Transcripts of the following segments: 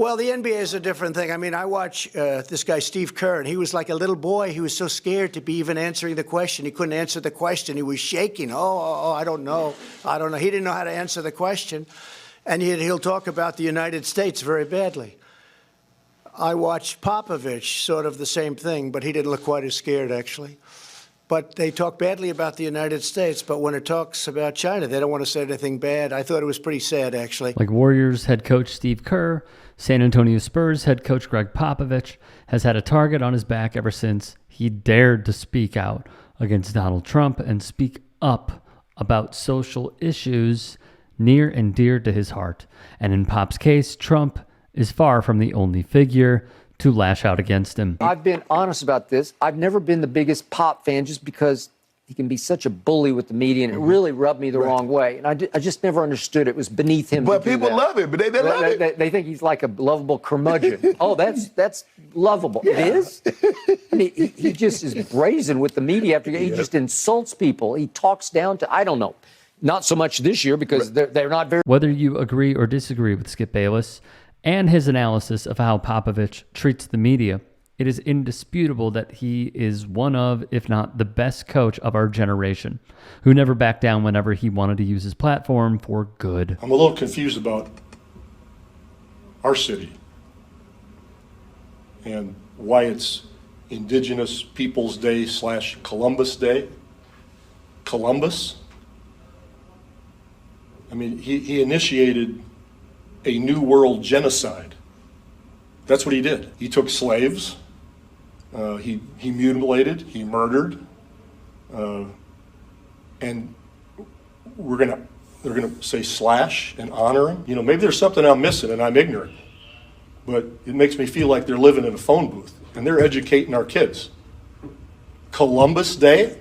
Well, the NBA is a different thing. I mean, I watch this guy, Steve Kerr, and he was like a little boy. He was so scared to be even answering the question. He couldn't answer the question. He was shaking. I don't know. I don't know. He didn't know how to answer the question. And yet he'll talk about the United States very badly. I watched Popovich, sort of the same thing, but he didn't look quite as scared, actually. But they talk badly about the United States, but when it talks about China, they don't want to say anything bad. I thought it was pretty sad, actually. Like Warriors head coach Steve Kerr, San Antonio Spurs head coach Gregg Popovich has had a target on his back ever since he dared to speak out against Donald Trump and speak up about social issues near and dear to his heart. And in Pop's case, Trump is far from the only figure to lash out against him. I've been honest about this. I've never been the biggest Pop fan just because he can be such a bully with the media, and it really rubbed me the wrong way. And I just never understood it was beneath him. But people love it, but they love it. They think he's like a lovable curmudgeon. Oh, that's lovable. Yeah. It is? I mean, he just is brazen with the media after he just insults people. He talks down to, I don't know, not so much this year because they're not very... Whether you agree or disagree with Skip Bayless and his analysis of how Popovich treats the media, it is indisputable that he is one of, if not the best coach of our generation, who never backed down whenever he wanted to use his platform for good. I'm a little confused about our city and why it's Indigenous Peoples Day / Columbus Day. Columbus? I mean, he initiated a New World genocide. That's what he did. He took slaves, he mutilated, he murdered, and they're gonna say slash and honor him. You know, maybe there's something I'm missing and I'm ignorant, but it makes me feel like they're living in a phone booth and they're educating our kids. Columbus Day?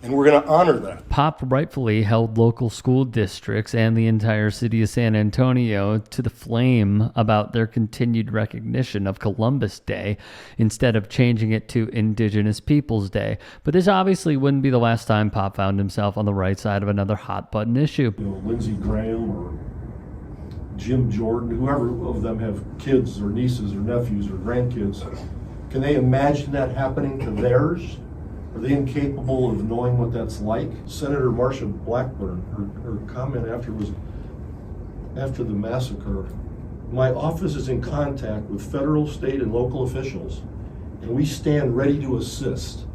And we're going to honor that. Pop rightfully held local school districts and the entire city of San Antonio to the flame about their continued recognition of Columbus Day instead of changing it to Indigenous Peoples Day. But this obviously wouldn't be the last time Pop found himself on the right side of another hot-button issue. You know, Lindsey Graham or Jim Jordan, whoever of them have kids or nieces or nephews or grandkids, can they imagine that happening to theirs? Are they incapable of knowing what that's like? Senator Marsha Blackburn, her comment after the massacre, my office is in contact with federal, state, and local officials, and we stand ready to assist.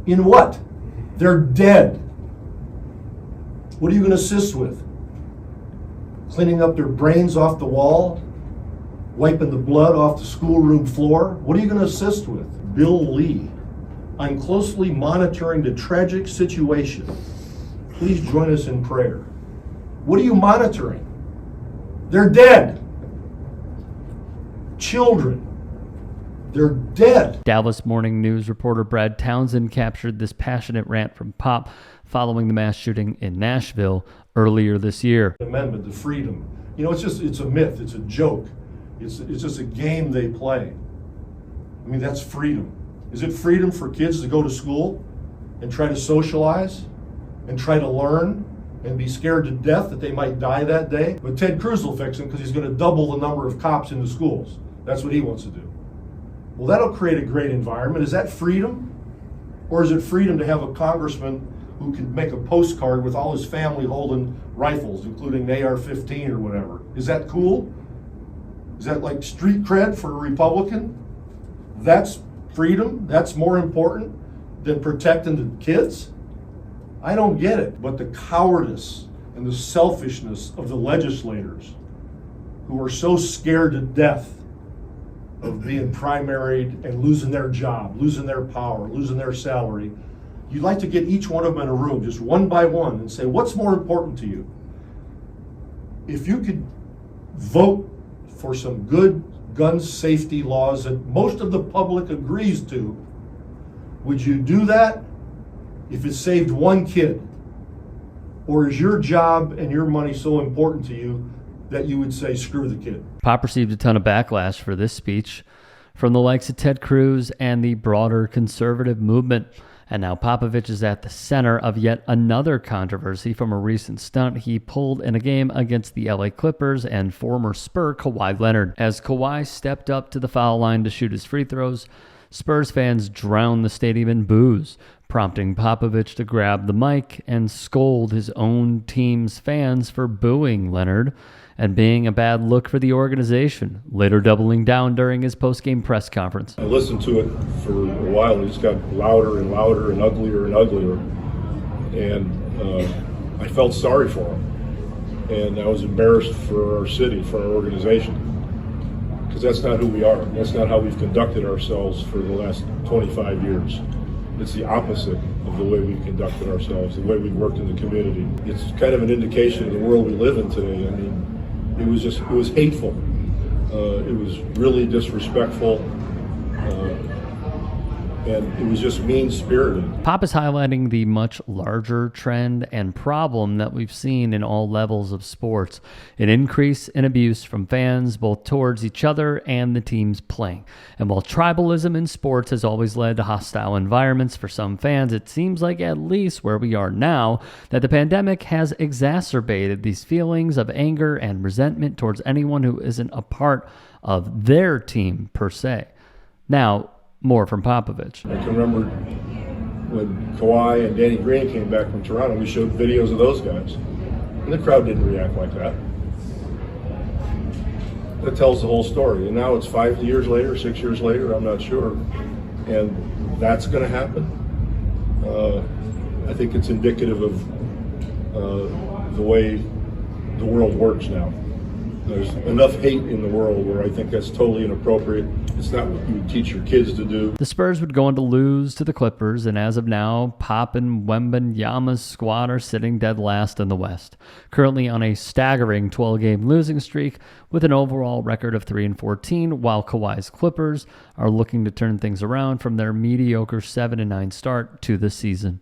In what? They're dead. What are you going to assist with? Cleaning up their brains off the wall? Wiping the blood off the schoolroom floor? What are you going to assist with? Bill Lee. I'm closely monitoring the tragic situation. Please join us in prayer. What are you monitoring? They're dead. Children. They're dead. Dallas Morning News reporter Brad Townsend captured this passionate rant from Pop following the mass shooting in Nashville earlier this year. Amendment, the freedom. You know, it's a myth. It's a joke. It's just a game they play. I mean, that's freedom. Is it freedom for kids to go to school and try to socialize and try to learn and be scared to death that they might die that day? But Ted Cruz will fix them because he's going to double the number of cops in the schools. That's what he wants to do. Well, that'll create a great environment. Is that freedom? Or is it freedom to have a congressman who can make a postcard with all his family holding rifles, including an AR-15 or whatever? Is that cool? Is that like street cred for a Republican? That's freedom? That's more important than protecting the kids? I don't get it. But the cowardice and the selfishness of the legislators who are so scared to death of being primaried and losing their job, losing their power, losing their salary, you'd like to get each one of them in a room, just one by one, and say, what's more important to you? If you could vote for some good gun safety laws that most of the public agrees to, would you do that if it saved one kid? Or is your job and your money so important to you that you would say, screw the kid? Pop received a ton of backlash for this speech from the likes of Ted Cruz and the broader conservative movement. And now Popovich is at the center of yet another controversy from a recent stunt he pulled in a game against the LA Clippers and former Spur Kawhi Leonard. As Kawhi stepped up to the foul line to shoot his free throws, Spurs fans drowned the stadium in boos, prompting Popovich to grab the mic and scold his own team's fans for booing Leonard and being a bad look for the organization, later doubling down during his post-game press conference. I listened to it for a while, and it just got louder and louder and uglier and uglier. And I felt sorry for him. And I was embarrassed for our city, for our organization. Because that's not who we are. That's not how we've conducted ourselves for the last 25 years. It's the opposite of the way we've conducted ourselves, the way we've worked in the community. It's kind of an indication of the world we live in today. I mean, it was hateful. It was really disrespectful. And it was just mean-spirited. Pop is highlighting the much larger trend and problem that we've seen in all levels of sports, an increase in abuse from fans both towards each other and the teams playing. And while tribalism in sports has always led to hostile environments for some fans, it seems like, at least where we are now, that the pandemic has exacerbated these feelings of anger and resentment towards anyone who isn't a part of their team per se. Now, more from Popovich. I can remember when Kawhi and Danny Green came back from Toronto, we showed videos of those guys. And the crowd didn't react like that. That tells the whole story. And now it's 5 years later, 6 years later, I'm not sure. And that's going to happen. I think it's indicative of the way the world works now. There's enough hate in the world where I think that's totally inappropriate. It's not what you would teach your kids to do. The Spurs would go on to lose to the Clippers, and as of now, Pop and Wembanyama's squad are sitting dead last in the West, currently on a staggering 12-game losing streak with an overall record of 3-14, while Kawhi's Clippers are looking to turn things around from their mediocre 7-9 start to the season.